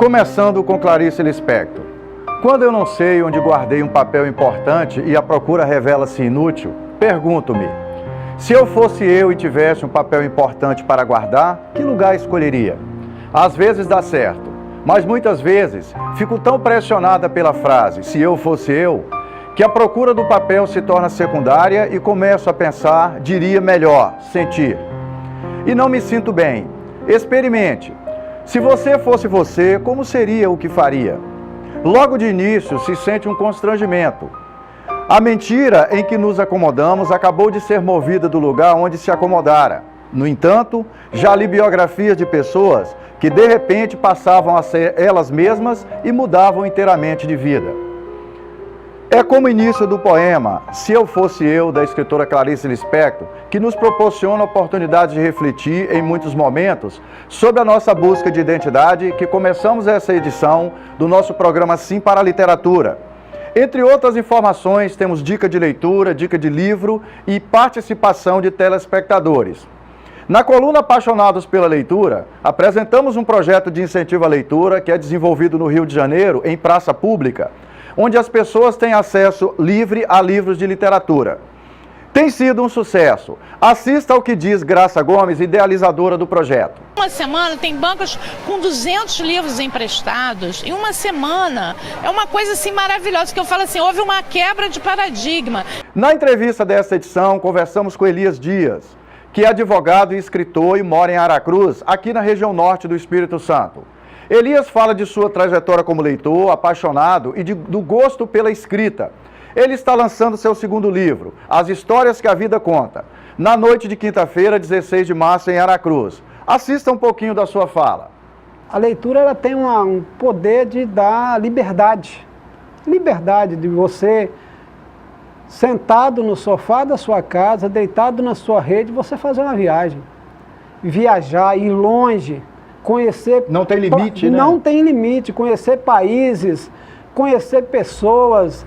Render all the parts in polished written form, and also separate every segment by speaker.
Speaker 1: Começando com Clarice Lispector. Quando eu não sei onde guardei um papel importante e a procura revela-se inútil, pergunto-me, se eu fosse eu e tivesse um papel importante para guardar, que lugar escolheria? Às vezes dá certo, mas muitas vezes fico tão pressionada pela frase, se eu fosse eu, que a procura do papel se torna secundária e começo a pensar, diria melhor, sentir. E não me sinto bem. Experimente. Se você fosse você, como seria o que faria? Logo de início se sente um constrangimento. A mentira em que nos acomodamos acabou de ser movida do lugar onde se acomodara. No entanto, já li biografias de pessoas que de repente passavam a ser elas mesmas e mudavam inteiramente de vida. É como o início do poema Se Eu Fosse Eu, da escritora Clarice Lispector, que nos proporciona a oportunidade de refletir em muitos momentos sobre a nossa busca de identidade, que começamos essa edição do nosso programa Sim para a Literatura. Entre outras informações, temos dica de leitura, dica de livro e participação de telespectadores. Na coluna Apaixonados pela Leitura, apresentamos um projeto de incentivo à leitura que é desenvolvido no Rio de Janeiro, em praça pública, onde as pessoas têm acesso livre a livros de literatura. Tem sido um sucesso. Assista ao que diz Graça Gomes, idealizadora do projeto.
Speaker 2: Uma semana tem bancas com 200 livros emprestados. Em uma semana é uma coisa assim maravilhosa, que eu falo assim, houve uma quebra de paradigma.
Speaker 1: Na entrevista desta edição, conversamos com Elias Dias, que é advogado e escritor e mora em Aracruz, aqui na região norte do Espírito Santo. Elias fala de sua trajetória como leitor, apaixonado e do gosto pela escrita. Ele está lançando seu segundo livro, As Histórias que a Vida Conta, na noite de quinta-feira, 16 de março, em Aracruz. Assista um pouquinho da sua fala.
Speaker 3: A leitura ela tem um poder de dar liberdade. Liberdade de você, sentado no sofá da sua casa, deitado na sua rede, você fazer uma viagem. Viajar, ir longe. Conhecer...
Speaker 1: Não tem limite, né?
Speaker 3: Não tem limite. Conhecer países, conhecer pessoas.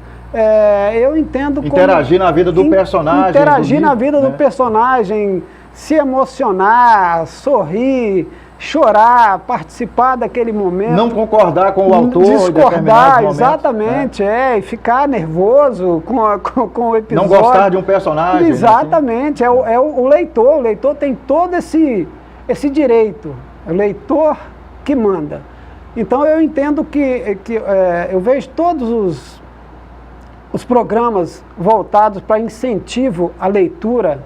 Speaker 3: Eu entendo como...
Speaker 1: Interagir na vida do personagem.
Speaker 3: Interagir na vida do personagem, se emocionar, sorrir, chorar, participar daquele momento.
Speaker 1: Não concordar com o autor.
Speaker 3: Discordar, exatamente, e ficar nervoso com o episódio.
Speaker 1: Não gostar de um personagem.
Speaker 3: Exatamente, assim. O leitor tem todo esse direito. É o leitor que manda. Então eu entendo que eu vejo todos os programas voltados para incentivo à leitura,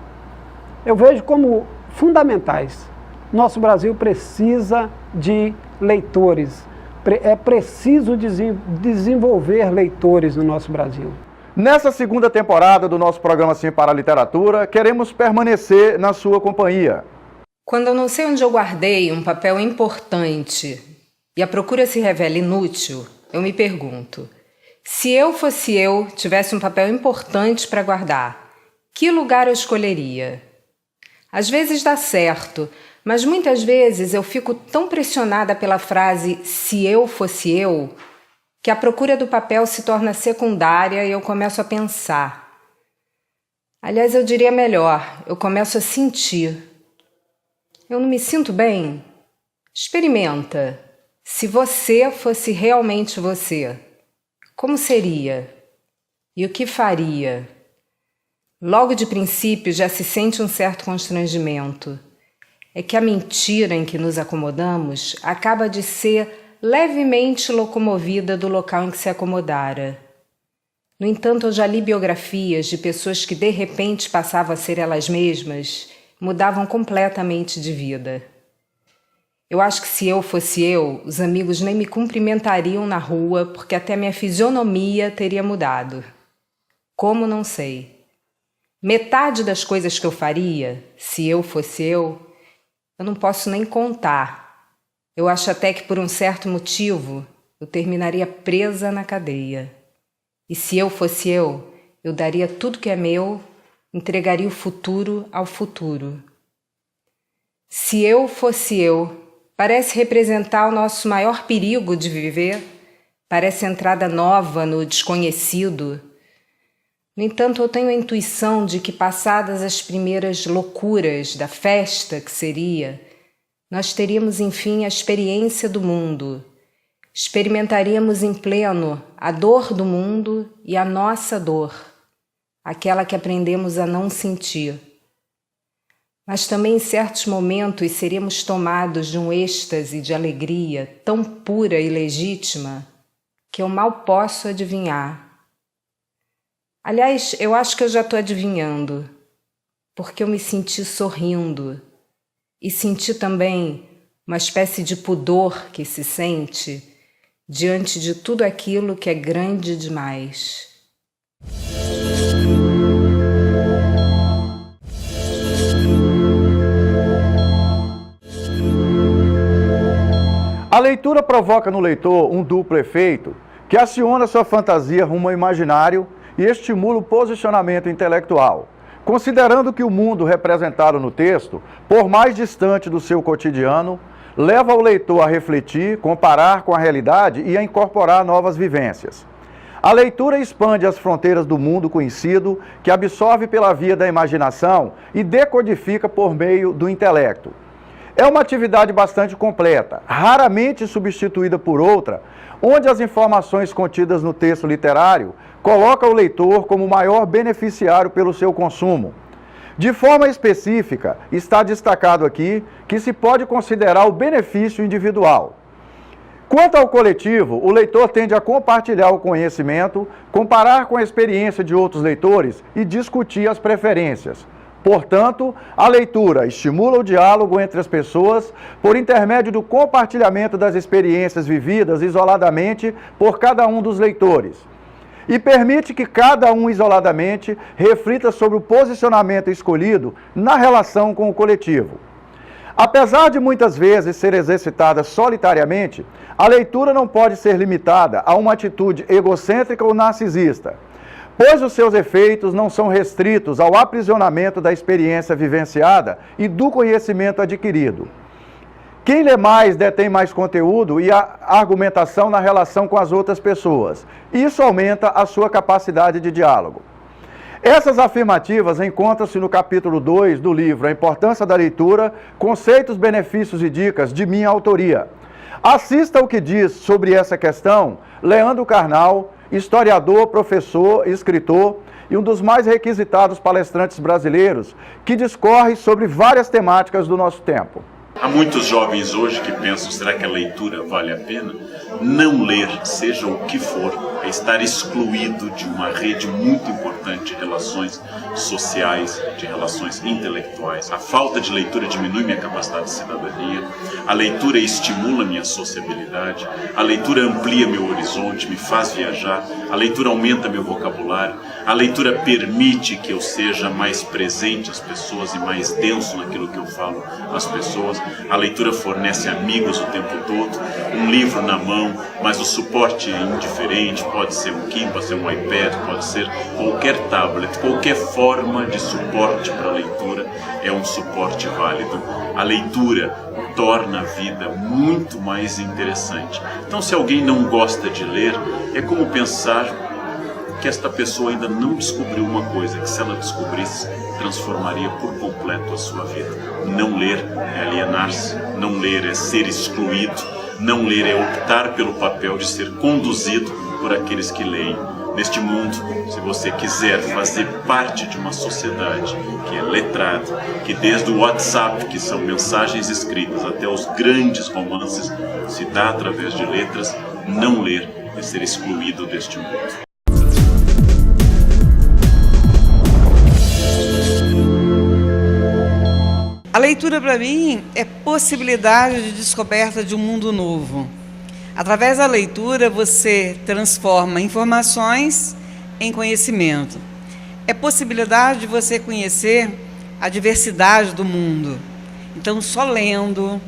Speaker 3: eu vejo como fundamentais. Nosso Brasil precisa de leitores. É preciso desenvolver leitores no nosso Brasil.
Speaker 1: Nessa segunda temporada do nosso programa Sim para a Literatura, queremos permanecer na sua companhia.
Speaker 4: Quando eu não sei onde eu guardei um papel importante e a procura se revela inútil, eu me pergunto, se eu fosse eu, tivesse um papel importante para guardar, que lugar eu escolheria? Às vezes dá certo, mas muitas vezes eu fico tão pressionada pela frase se eu fosse eu, que a procura do papel se torna secundária e eu começo a pensar. Aliás, eu diria melhor, eu começo a sentir. Eu não me sinto bem? Experimenta. Se você fosse realmente você, como seria? E o que faria? Logo de princípio já se sente um certo constrangimento. É que a mentira em que nos acomodamos acaba de ser levemente locomovida do local em que se acomodara. No entanto, eu já li biografias de pessoas que de repente passavam a ser elas mesmas, mudavam completamente de vida. Eu acho que se eu fosse eu, os amigos nem me cumprimentariam na rua porque até minha fisionomia teria mudado. Como não sei. Metade das coisas que eu faria, se eu fosse eu não posso nem contar. Eu acho até que por um certo motivo eu terminaria presa na cadeia. E se eu fosse eu daria tudo que é meu, entregaria o futuro ao futuro. Se eu fosse eu, parece representar o nosso maior perigo de viver, parece entrada nova no desconhecido. No entanto, eu tenho a intuição de que passadas as primeiras loucuras da festa que seria, nós teríamos enfim a experiência do mundo, experimentaríamos em pleno a dor do mundo e a nossa dor, aquela que aprendemos a não sentir. Mas também em certos momentos seríamos tomados de um êxtase de alegria tão pura e legítima que eu mal posso adivinhar. Aliás, eu acho que eu já estou adivinhando, porque eu me senti sorrindo e senti também uma espécie de pudor que se sente diante de tudo aquilo que é grande demais.
Speaker 1: A leitura provoca no leitor um duplo efeito que aciona sua fantasia rumo ao imaginário e estimula o posicionamento intelectual, considerando que o mundo representado no texto, por mais distante do seu cotidiano, leva o leitor a refletir, comparar com a realidade e a incorporar novas vivências. A leitura expande as fronteiras do mundo conhecido, que absorve pela via da imaginação e decodifica por meio do intelecto. É uma atividade bastante completa, raramente substituída por outra, onde as informações contidas no texto literário colocam o leitor como o maior beneficiário pelo seu consumo. De forma específica, está destacado aqui que se pode considerar o benefício individual. Quanto ao coletivo, o leitor tende a compartilhar o conhecimento, comparar com a experiência de outros leitores e discutir as preferências. Portanto, a leitura estimula o diálogo entre as pessoas por intermédio do compartilhamento das experiências vividas isoladamente por cada um dos leitores e permite que cada um isoladamente reflita sobre o posicionamento escolhido na relação com o coletivo. Apesar de muitas vezes ser exercitada solitariamente, a leitura não pode ser limitada a uma atitude egocêntrica ou narcisista, pois os seus efeitos não são restritos ao aprisionamento da experiência vivenciada e do conhecimento adquirido. Quem lê mais detém mais conteúdo e a argumentação na relação com as outras pessoas. Isso aumenta a sua capacidade de diálogo. Essas afirmativas encontram-se no capítulo 2 do livro A Importância da Leitura, Conceitos, Benefícios e Dicas, de minha autoria. Assista o que diz sobre essa questão Leandro Carnal, historiador, professor, escritor e um dos mais requisitados palestrantes brasileiros, que discorre sobre várias temáticas do nosso tempo.
Speaker 5: Há muitos jovens hoje que pensam, será que a leitura vale a pena? Não ler, seja o que for, é estar excluído de uma rede muito importante de relações sociais, de relações intelectuais. A falta de leitura diminui minha capacidade de cidadania, a leitura estimula minha sociabilidade, a leitura amplia meu horizonte, me faz viajar, a leitura aumenta meu vocabulário, a leitura permite que eu seja mais presente às pessoas e mais denso naquilo que eu falo às pessoas. A leitura fornece amigos o tempo todo, um livro na mão, mas o suporte é indiferente, pode ser um Kindle, pode ser um iPad, pode ser qualquer tablet, qualquer forma de suporte para a leitura é um suporte válido. A leitura torna a vida muito mais interessante. Então, se alguém não gosta de ler, é como pensar que esta pessoa ainda não descobriu uma coisa, que se ela descobrisse, transformaria por completo a sua vida. Não ler é alienar-se, não ler é ser excluído, não ler é optar pelo papel de ser conduzido por aqueles que leem. Neste mundo, se você quiser fazer parte de uma sociedade que é letrada, que desde o WhatsApp, que são mensagens escritas, até os grandes romances, se dá através de letras, não ler é ser excluído deste mundo.
Speaker 6: A leitura, para mim, é possibilidade de descoberta de um mundo novo. Através da leitura, você transforma informações em conhecimento. É possibilidade de você conhecer a diversidade do mundo. Então, só lendo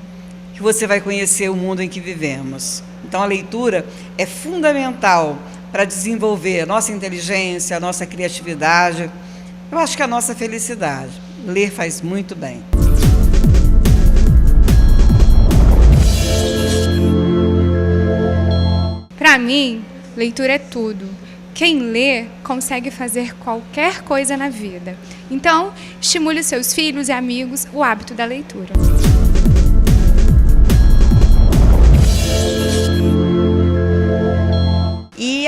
Speaker 6: que você vai conhecer o mundo em que vivemos. Então, a leitura é fundamental para desenvolver a nossa inteligência, a nossa criatividade, eu acho que a nossa felicidade. Ler faz muito bem.
Speaker 7: Para mim, leitura é tudo. Quem lê consegue fazer qualquer coisa na vida. Então, estimule seus filhos e amigos o hábito da leitura.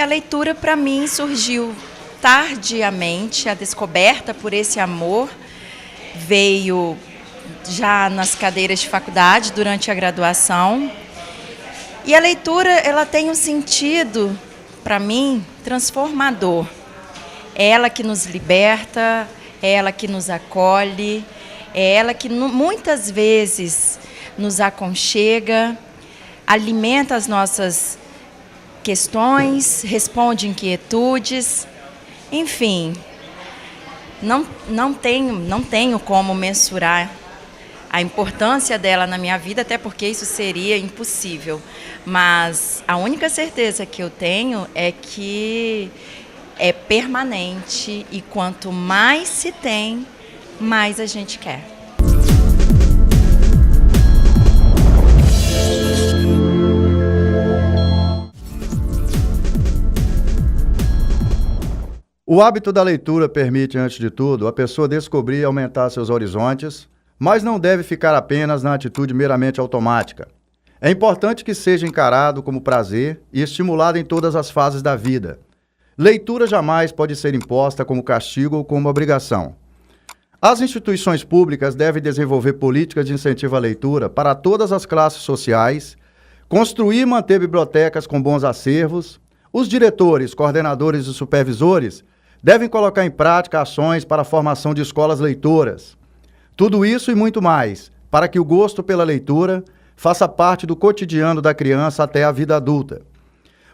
Speaker 8: a leitura para mim surgiu tardiamente, a descoberta por esse amor veio já nas cadeiras de faculdade, durante a graduação. E a leitura, ela tem um sentido, para mim, transformador. É ela que nos liberta, é ela que nos acolhe, é ela que muitas vezes nos aconchega, alimenta as nossas questões, responde inquietudes, enfim, não tenho como mensurar a importância dela na minha vida, até porque isso seria impossível. Mas a única certeza que eu tenho é que é permanente e quanto mais se tem, mais a gente quer.
Speaker 1: O hábito da leitura permite, antes de tudo, a pessoa descobrir e aumentar seus horizontes, mas não deve ficar apenas na atitude meramente automática. É importante que seja encarado como prazer e estimulado em todas as fases da vida. Leitura jamais pode ser imposta como castigo ou como obrigação. As instituições públicas devem desenvolver políticas de incentivo à leitura para todas as classes sociais, construir e manter bibliotecas com bons acervos. Os diretores, coordenadores e supervisores devem colocar em prática ações para a formação de escolas leitoras. Tudo isso e muito mais, para que o gosto pela leitura faça parte do cotidiano da criança até a vida adulta.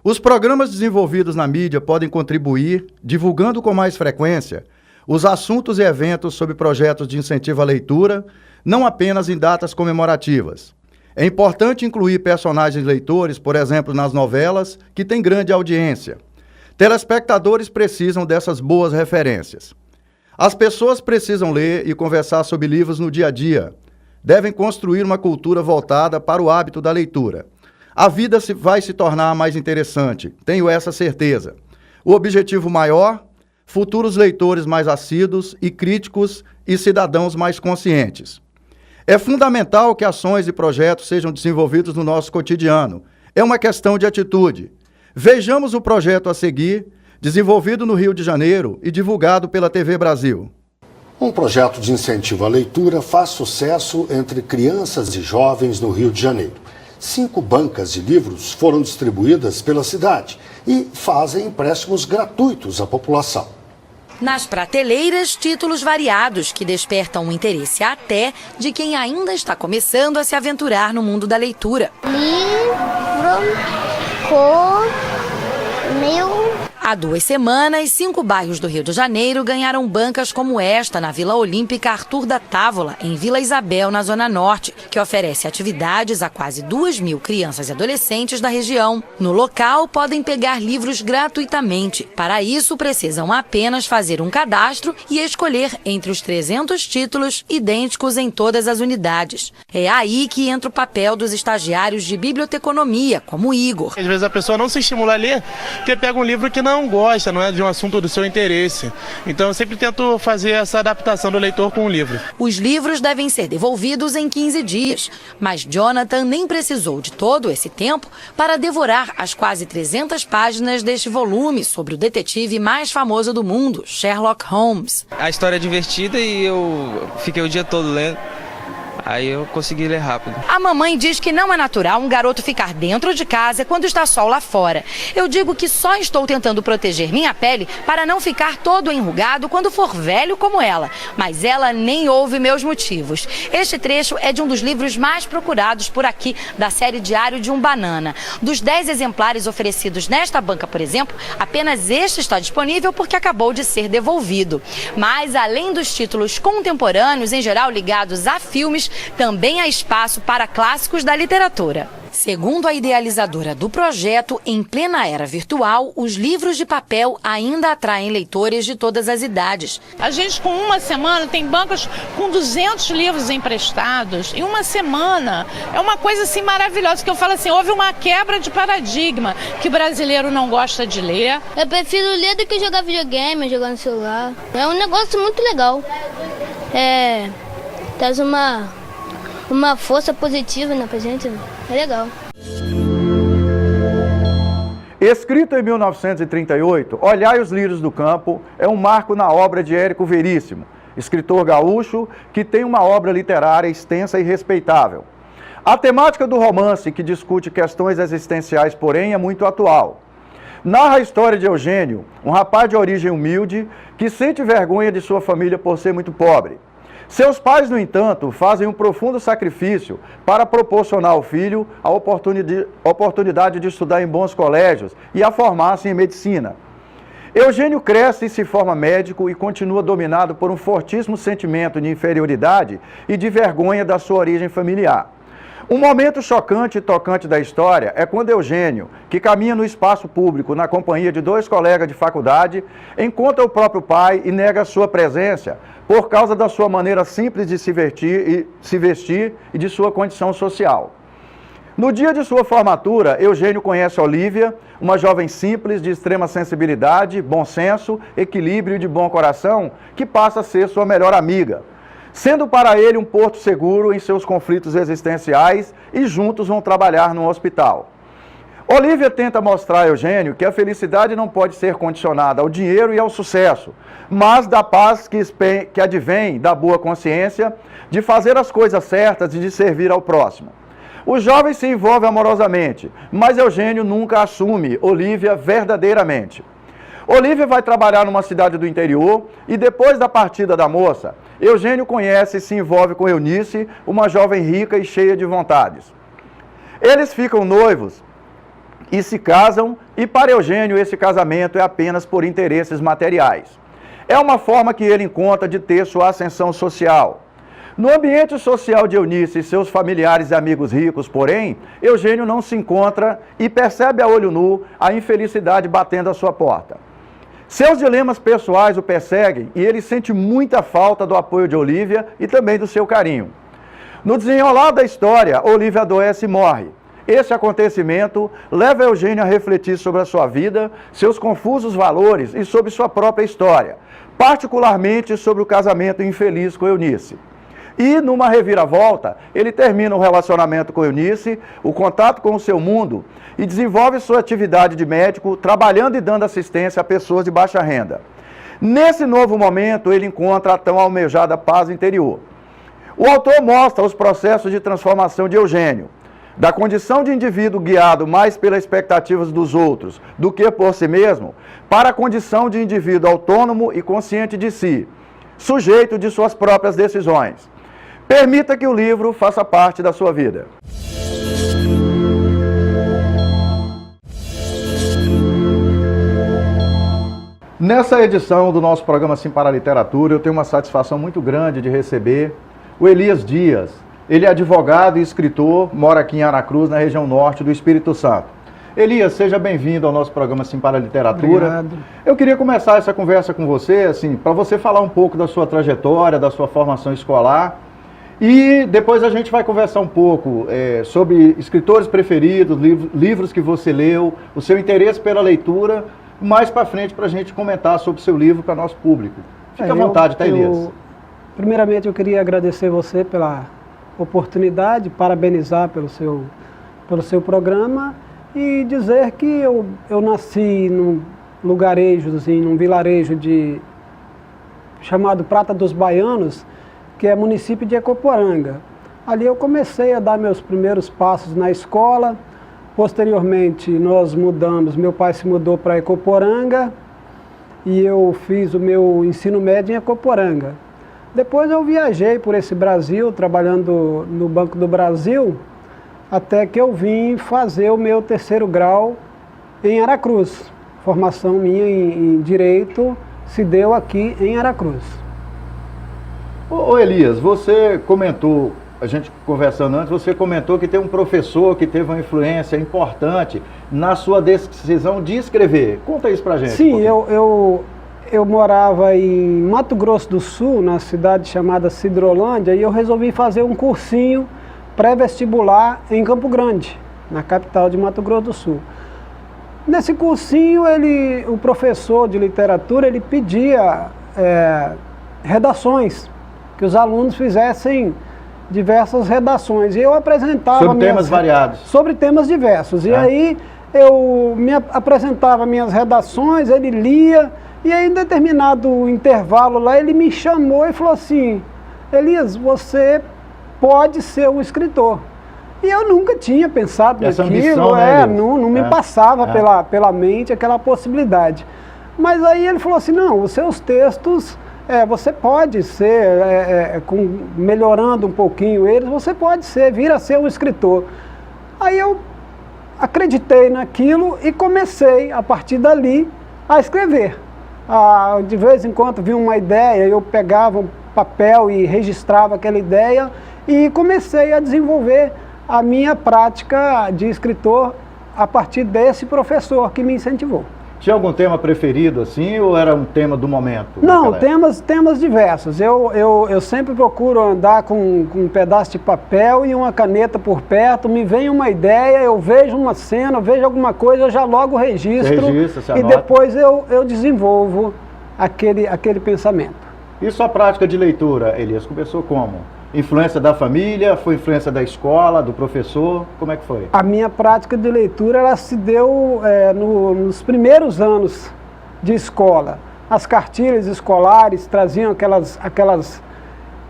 Speaker 1: Os programas desenvolvidos na mídia podem contribuir, divulgando com mais frequência os assuntos e eventos sobre projetos de incentivo à leitura, não apenas em datas comemorativas. É importante incluir personagens leitores, por exemplo, nas novelas, que têm grande audiência. Telespectadores precisam dessas boas referências. As pessoas precisam ler e conversar sobre livros no dia a dia. Devem construir uma cultura voltada para o hábito da leitura. A vida vai se tornar mais interessante, tenho essa certeza. O objetivo maior, futuros leitores mais assíduos e críticos e cidadãos mais conscientes. É fundamental que ações e projetos sejam desenvolvidos no nosso cotidiano. É uma questão de atitude. Vejamos o projeto a seguir, desenvolvido no Rio de Janeiro e divulgado pela TV Brasil.
Speaker 9: Um projeto de incentivo à leitura faz sucesso entre crianças e jovens no Rio de Janeiro. 5 bancas de livros foram distribuídas pela cidade e fazem empréstimos gratuitos à população.
Speaker 10: Nas prateleiras, títulos variados que despertam o interesse até de quem ainda está começando a se aventurar no mundo da leitura. Há 2 semanas, 5 bairros do Rio de Janeiro ganharam bancas como esta na Vila Olímpica Arthur da Távola, em Vila Isabel, na Zona Norte, que oferece atividades a quase 2.000 crianças e adolescentes da região. No local, podem pegar livros gratuitamente. Para isso, precisam apenas fazer um cadastro e escolher entre os 300 títulos idênticos em todas as unidades. É aí que entra o papel dos estagiários de biblioteconomia, como o Igor.
Speaker 11: Às vezes a pessoa não se estimula a ler, porque pega um livro que não gosta, não é de um assunto do seu interesse. Então eu sempre tento fazer essa adaptação do leitor com o livro.
Speaker 10: Os livros devem ser devolvidos em 15 dias, mas Jonathan nem precisou de todo esse tempo para devorar as quase 300 páginas deste volume sobre o detetive mais famoso do mundo, Sherlock Holmes.
Speaker 12: A história é divertida e eu fiquei o dia todo lendo. Aí eu consegui ler rápido.
Speaker 10: A mamãe diz que não é natural um garoto ficar dentro de casa quando está sol lá fora. Eu digo que só estou tentando proteger minha pele para não ficar todo enrugado quando for velho como ela. Mas ela nem ouve meus motivos. Este trecho é de um dos livros mais procurados por aqui, da série Diário de um Banana. Dos 10 exemplares oferecidos nesta banca, por exemplo, apenas este está disponível porque acabou de ser devolvido. Mas, além dos títulos contemporâneos, em geral ligados a filmes, também há espaço para clássicos da literatura. Segundo a idealizadora do projeto, em plena era virtual, os livros de papel ainda atraem leitores de todas as idades.
Speaker 2: A gente, com uma semana, tem bancas com 200 livros emprestados. Em uma semana, é uma coisa assim maravilhosa, que eu falo assim, houve uma quebra de paradigma, que o brasileiro não gosta de ler.
Speaker 13: Eu prefiro ler do que jogar videogame, jogar no celular. É um negócio muito legal. Traz uma força positiva, né, pra gente. É legal.
Speaker 1: Escrito em 1938, Olhai os Lírios do Campo é um marco na obra de Érico Veríssimo, escritor gaúcho que tem uma obra literária extensa e respeitável. A temática do romance, que discute questões existenciais, porém, é muito atual. Narra a história de Eugênio, um rapaz de origem humilde que sente vergonha de sua família por ser muito pobre. Seus pais, no entanto, fazem um profundo sacrifício para proporcionar ao filho a oportunidade de estudar em bons colégios e a formar-se em medicina. Eugênio cresce e se forma médico e continua dominado por um fortíssimo sentimento de inferioridade e de vergonha da sua origem familiar. Um momento chocante e tocante da história é quando Eugênio, que caminha no espaço público na companhia de 2 colegas de faculdade, encontra o próprio pai e nega sua presença por causa da sua maneira simples de se vestir e de sua condição social. No dia de sua formatura, Eugênio conhece Olívia, uma jovem simples, de extrema sensibilidade, bom senso, equilíbrio e de bom coração, que passa a ser sua melhor amiga, sendo para ele um porto seguro em seus conflitos existenciais, e juntos vão trabalhar num hospital. Olívia tenta mostrar a Eugênio que a felicidade não pode ser condicionada ao dinheiro e ao sucesso, mas da paz que advém da boa consciência, de fazer as coisas certas e de servir ao próximo. O jovem se envolve amorosamente, mas Eugênio nunca assume Olívia verdadeiramente. Olívia vai trabalhar numa cidade do interior e depois da partida da moça, Eugênio conhece e se envolve com Eunice, uma jovem rica e cheia de vontades. Eles ficam noivos e se casam, e para Eugênio esse casamento é apenas por interesses materiais. É uma forma que ele encontra de ter sua ascensão social. No ambiente social de Eunice e seus familiares e amigos ricos, porém, Eugênio não se encontra e percebe a olho nu a infelicidade batendo à sua porta. Seus dilemas pessoais o perseguem e ele sente muita falta do apoio de Olívia e também do seu carinho. No desenrolar da história, Olívia adoece e morre. Esse acontecimento leva Eugênio a refletir sobre a sua vida, seus confusos valores e sobre sua própria história, particularmente sobre o casamento infeliz com Eunice. E, numa reviravolta, ele termina o relacionamento com Eunice, o contato com o seu mundo, e desenvolve sua atividade de médico, trabalhando e dando assistência a pessoas de baixa renda. Nesse novo momento, ele encontra a tão almejada paz interior. O autor mostra os processos de transformação de Eugênio, da condição de indivíduo guiado mais pelas expectativas dos outros do que por si mesmo, para a condição de indivíduo autônomo e consciente de si, sujeito de suas próprias decisões. Permita que o livro faça parte da sua vida. Nessa edição do nosso programa Sim para a Literatura, eu tenho uma satisfação muito grande de receber o Elias Dias. Ele é advogado e escritor, mora aqui em Aracruz, na região norte do Espírito Santo. Elias, seja bem-vindo ao nosso programa Sim para a Literatura.
Speaker 3: Obrigado.
Speaker 1: Eu queria começar essa conversa com você, assim, para você falar um pouco da sua trajetória, da sua formação escolar. E depois a gente vai conversar um pouco sobre escritores preferidos, livros que você leu, o seu interesse pela leitura, mais para frente para a gente comentar sobre o seu livro para nosso público. Fique à vontade, tá, Elias?
Speaker 3: Primeiramente eu queria agradecer você pela oportunidade, parabenizar pelo seu programa e dizer que eu nasci num lugarejo, assim, num vilarejo chamado Prata dos Baianos, que é município de Ecoporanga. Ali eu comecei a dar meus primeiros passos na escola. Posteriormente nós mudamos, meu pai se mudou para Ecoporanga e eu fiz o meu ensino médio em Ecoporanga. Depois eu viajei por esse Brasil, trabalhando no Banco do Brasil, até que eu vim fazer o meu 3º grau em Aracruz. Formação minha em Direito se deu aqui em Aracruz.
Speaker 1: Ô Elias, você comentou, a gente conversando antes, você comentou que tem um professor que teve uma influência importante na sua decisão de escrever. Conta isso pra gente.
Speaker 3: Sim, eu morava em Mato Grosso do Sul, na cidade chamada Sidrolândia, e eu resolvi fazer um cursinho pré-vestibular em Campo Grande, na capital de Mato Grosso do Sul. Nesse cursinho, o professor de literatura, ele pedia redações, que os alunos fizessem diversas redações. E eu apresentava...
Speaker 1: Sobre temas variados.
Speaker 3: Sobre temas diversos. E aí eu me apresentava minhas redações, ele lia, e aí em determinado intervalo lá ele me chamou e falou assim: Elias, você pode ser um escritor. E eu nunca tinha pensado
Speaker 1: essa
Speaker 3: naquilo,
Speaker 1: ambição, né,
Speaker 3: não me passava pela mente aquela possibilidade. Mas aí ele falou assim: não, os seus textos, você pode ser, melhorando um pouquinho eles, você pode vir a ser um escritor. Aí eu acreditei naquilo e comecei, a partir dali, a escrever. De vez em quando vinha uma ideia, eu pegava um papel e registrava aquela ideia e comecei a desenvolver a minha prática de escritor a partir desse professor que me incentivou.
Speaker 1: Tinha algum tema preferido, assim, ou era um tema do momento?
Speaker 3: Não, temas diversos. Eu sempre procuro andar com um pedaço de papel e uma caneta por perto, me vem uma ideia, eu vejo uma cena, vejo alguma coisa, eu já logo registro e depois eu desenvolvo aquele pensamento.
Speaker 1: E sua prática de leitura, Elias, começou como? Influência da família, foi influência da escola, do professor, como é que foi?
Speaker 3: A minha prática de leitura, ela se deu nos primeiros anos de escola. As cartilhas escolares traziam aquelas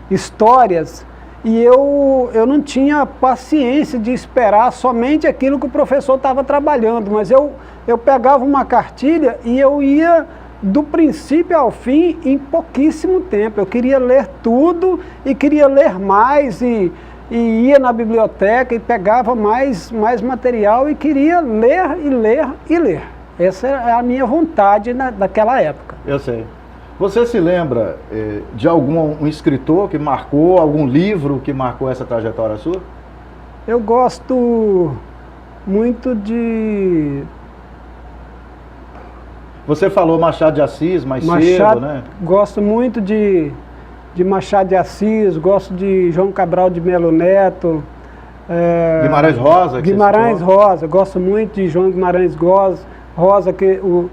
Speaker 3: histórias e eu não tinha paciência de esperar somente aquilo que o professor estava trabalhando, mas eu pegava uma cartilha e eu ia do princípio ao fim em pouquíssimo tempo. Eu queria ler tudo e queria ler mais e ia na biblioteca e pegava mais material e queria ler e ler e ler. Essa é a minha vontade naquela época.
Speaker 1: Eu sei. Você se lembra de algum escritor que marcou, algum livro que marcou essa trajetória sua?
Speaker 3: Eu gosto muito de...
Speaker 1: Você falou Machado de Assis mais cedo, né?
Speaker 3: Gosto muito de Machado de Assis, gosto de João Cabral de Melo Neto.
Speaker 1: Guimarães Rosa?
Speaker 3: Guimarães Rosa, gosto muito de João Guimarães Rosa, que o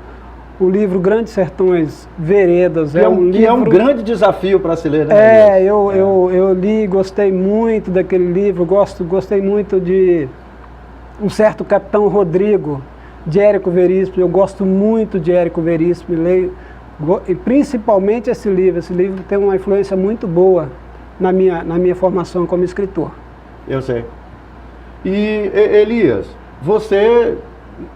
Speaker 3: livro Grandes Sertões Veredas
Speaker 1: é um livro... Que é um grande desafio para se ler, né?
Speaker 3: Eu li, gostei muito daquele livro, gostei muito de Um Certo Capitão Rodrigo, de Érico Veríssimo. Eu gosto muito de Érico Veríssimo, leio, e principalmente esse livro tem uma influência muito boa na minha formação como escritor.
Speaker 1: Eu sei. E Elias, você,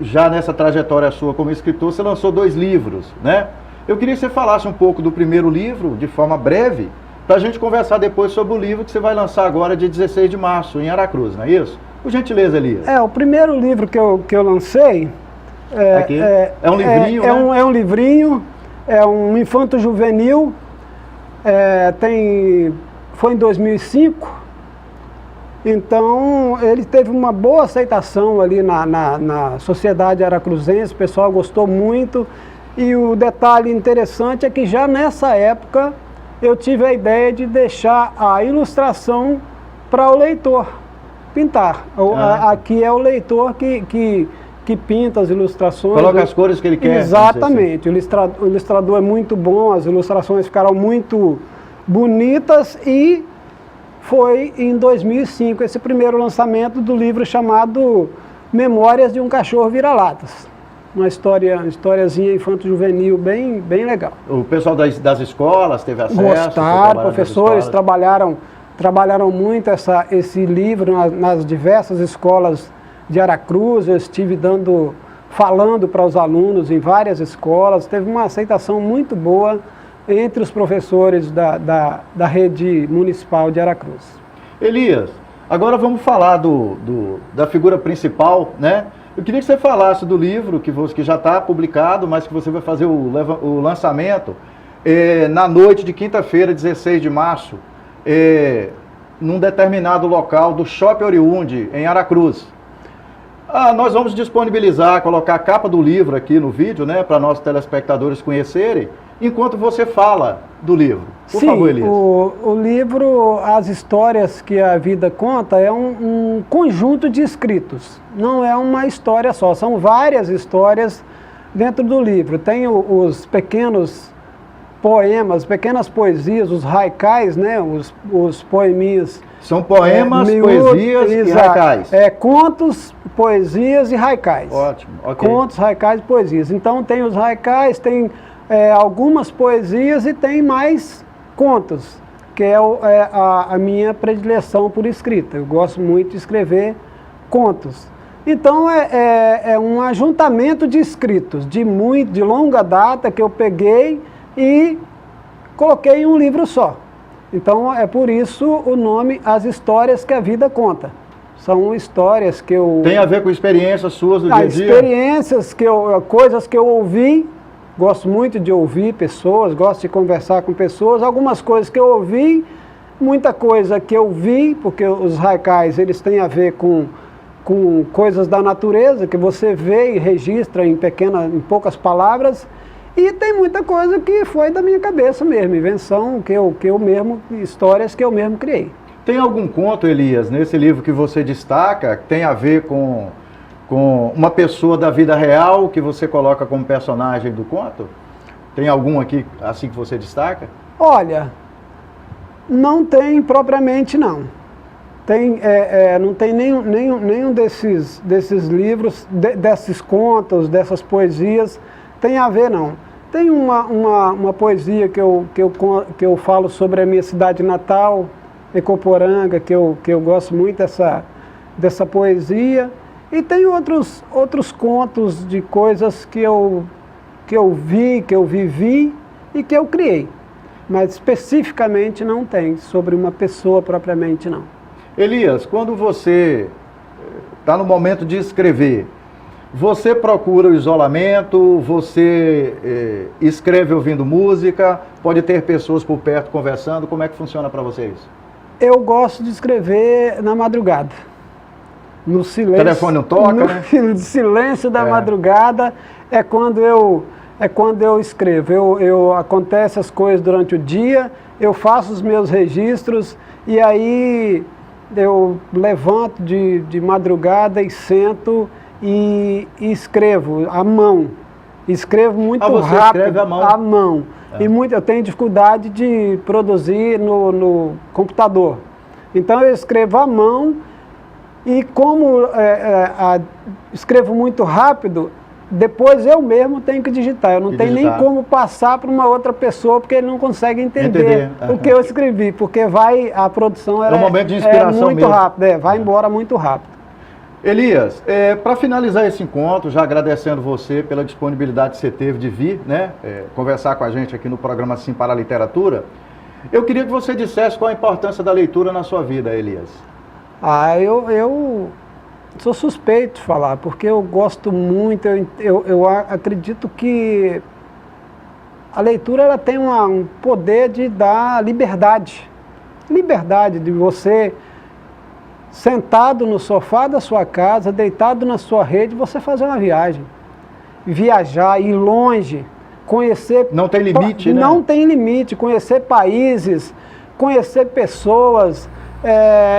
Speaker 1: já nessa trajetória sua como escritor, você lançou 2 livros, né? Eu queria que você falasse um pouco do primeiro livro, de forma breve, para a gente conversar depois sobre o livro que você vai lançar agora, dia 16 de março, em Aracruz, não é isso? Por gentileza, Elias.
Speaker 3: O primeiro livro que eu lancei...
Speaker 1: É um livrinho, né?
Speaker 3: É um livrinho, é um infanto-juvenil, foi em 2005, então ele teve uma boa aceitação ali na sociedade aracruzense, o pessoal gostou muito, e o detalhe interessante é que já nessa época eu tive a ideia de deixar a ilustração para o leitor pintar. Aqui é o leitor que pinta as ilustrações.
Speaker 1: Coloca as cores que ele quer.
Speaker 3: Exatamente. O ilustrador é muito bom, as ilustrações ficaram muito bonitas e foi em 2005 esse primeiro lançamento do livro chamado Memórias de um Cachorro Vira-Latas. Uma historiazinha infanto-juvenil bem legal.
Speaker 1: O pessoal das escolas teve acesso?
Speaker 3: Gostaram, professores trabalharam muito esse livro nas diversas escolas de Aracruz. Eu estive falando para os alunos em várias escolas, teve uma aceitação muito boa entre os professores da rede municipal de Aracruz.
Speaker 1: Elias, agora vamos falar da figura principal, né? Eu queria que você falasse do livro que já está publicado, mas que você vai fazer o lançamento na noite de quinta-feira, 16 de março, num determinado local do Shopping Oriundi, em Aracruz. Nós vamos disponibilizar, colocar a capa do livro aqui no vídeo, né, para nossos telespectadores conhecerem, enquanto você fala do livro. Por favor, Elias.
Speaker 3: O livro, as histórias que a vida conta, é um conjunto de escritos. Não é uma história só, são várias histórias dentro do livro. Tem os pequenos poemas, pequenas poesias, os haikais, né? Os poeminhas.
Speaker 1: São poemas, poesias e haikais.
Speaker 3: Contos, poesias e haikais.
Speaker 1: Ótimo, ok.
Speaker 3: Contos, haikais e poesias. Então tem os haikais, tem algumas poesias e tem mais contos, que é a minha predileção por escrita. Eu gosto muito de escrever contos. Então é um ajuntamento de escritos de longa data que eu peguei e coloquei em um livro só. Então é por isso o nome As Histórias que a Vida Conta. São histórias que eu...
Speaker 1: Tem a ver com experiências suas do dia a dia?
Speaker 3: Experiências, coisas que eu ouvi. Gosto muito de ouvir pessoas, gosto de conversar com pessoas. Algumas coisas que eu ouvi, muita coisa que eu vi, porque os haikais eles têm a ver com coisas da natureza, que você vê e registra em poucas palavras. E tem muita coisa que foi da minha cabeça mesmo, invenção que eu mesmo, histórias que eu mesmo criei.
Speaker 1: Tem algum conto, Elias, nesse livro que você destaca, que tem a ver com uma pessoa da vida real que você coloca como personagem do conto? Tem algum aqui assim que você destaca?
Speaker 3: Olha, não tem propriamente não. Não tem nenhum desses livros, desses contos, dessas poesias, tem a ver não. Tem uma poesia que eu falo sobre a minha cidade natal, Ecoporanga, que eu gosto muito dessa poesia. E tem outros contos de coisas que eu vi, que eu vivi e que eu criei. Mas especificamente não tem, sobre uma pessoa propriamente não.
Speaker 1: Elias, quando você está no momento de escrever, você procura o isolamento, você escreve ouvindo música, pode ter pessoas por perto conversando, como é que funciona para vocês?
Speaker 3: Eu gosto de escrever na madrugada, no silêncio. O
Speaker 1: telefone não toca, né?
Speaker 3: No silêncio da madrugada é quando eu escrevo. Acontece as coisas durante o dia, eu faço os meus registros e aí eu levanto de madrugada e sento e escrevo à mão. Escrevo muito rápido.
Speaker 1: Escreve
Speaker 3: à mão. E eu tenho dificuldade de produzir no computador. Então eu escrevo à mão e como escrevo muito rápido, depois eu mesmo tenho que digitar. Eu não tenho nem como passar para uma outra pessoa, porque ele não consegue entender o que eu escrevi, porque a produção
Speaker 1: é um momento de inspiração
Speaker 3: muito rápido, vai embora muito rápido.
Speaker 1: Elias, para finalizar esse encontro, já agradecendo você pela disponibilidade que você teve de vir, né, conversar com a gente aqui no programa Sim para a Literatura, eu queria que você dissesse qual a importância da leitura na sua vida, Elias.
Speaker 3: Eu sou suspeito de falar, porque eu gosto muito, eu acredito que a leitura ela tem um poder de dar liberdade. Liberdade de você, sentado no sofá da sua casa, deitado na sua rede, você fazer uma viagem. Viajar, ir longe, conhecer...
Speaker 1: Não tem limite, né?
Speaker 3: Não tem limite, conhecer países, conhecer pessoas...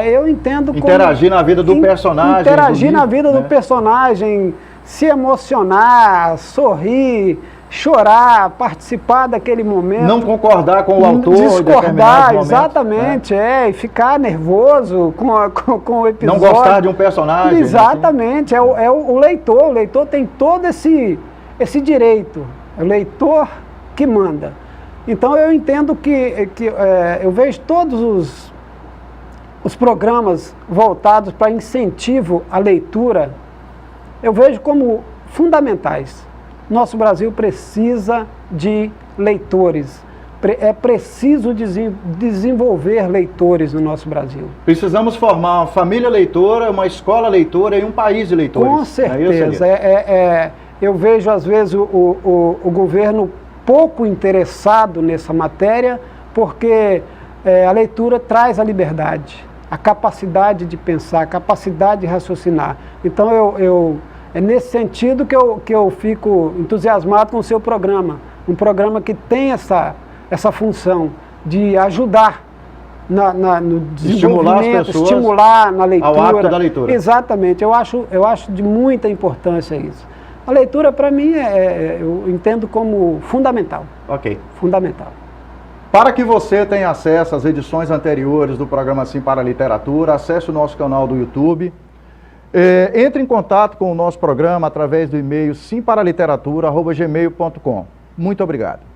Speaker 3: eu entendo
Speaker 1: interagir na vida do personagem.
Speaker 3: Interagir na vida do personagem, se emocionar, sorrir, chorar, participar daquele momento.
Speaker 1: Não concordar com o autor.
Speaker 3: Discordar, exatamente, e ficar nervoso com o episódio.
Speaker 1: Não gostar de um personagem.
Speaker 3: Exatamente, assim. O leitor tem todo esse direito, é o leitor que manda. Então eu entendo que eu vejo todos os programas voltados para incentivo à leitura, eu vejo como fundamentais. Nosso Brasil precisa de leitores. É preciso desenvolver leitores no nosso Brasil.
Speaker 1: Precisamos formar uma família leitora, uma escola leitora e um país de leitores.
Speaker 3: Com certeza. Eu vejo, às vezes, o governo pouco interessado nessa matéria, porque a leitura traz a liberdade, a capacidade de pensar, a capacidade de raciocinar. Então, é nesse sentido que eu fico entusiasmado com o seu programa. Um programa que tem essa função de ajudar no desenvolvimento, estimular na leitura.
Speaker 1: Ao hábito da leitura.
Speaker 3: Exatamente. Eu acho de muita importância isso. A leitura, para mim, eu entendo como fundamental.
Speaker 1: Ok.
Speaker 3: Fundamental.
Speaker 1: Para que você tenha acesso às edições anteriores do programa Sim para a Literatura, acesse o nosso canal do YouTube. Entre em contato com o nosso programa através do e-mail simparaliteratura@gmail.com. Muito obrigado.